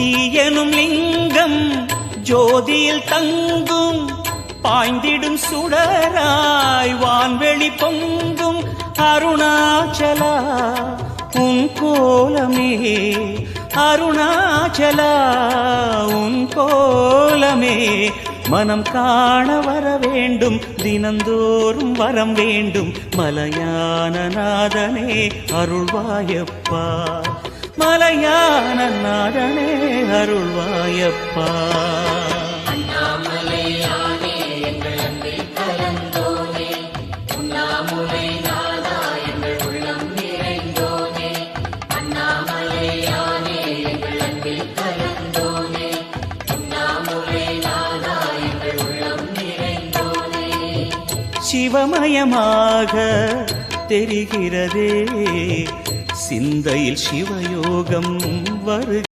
தீயனும் லிங்கம் ஜோதியில் தங்கும் பாய்ந்திடும் சுடராய் வான்வெளி பொங்கும் அருணாச்சலா உன் கோலமே அருணாச்சலா உன் கோலமே மனம் காண வர வேண்டும் தினந்தோறும் வரம் வேண்டும் மலையான நாதனே அருள்வாயப்பா மலையான நாதனே அருள்வாயப்பா சிவமயமாக தெரிகிறதே சிந்தையில் சிவயோகம் வரு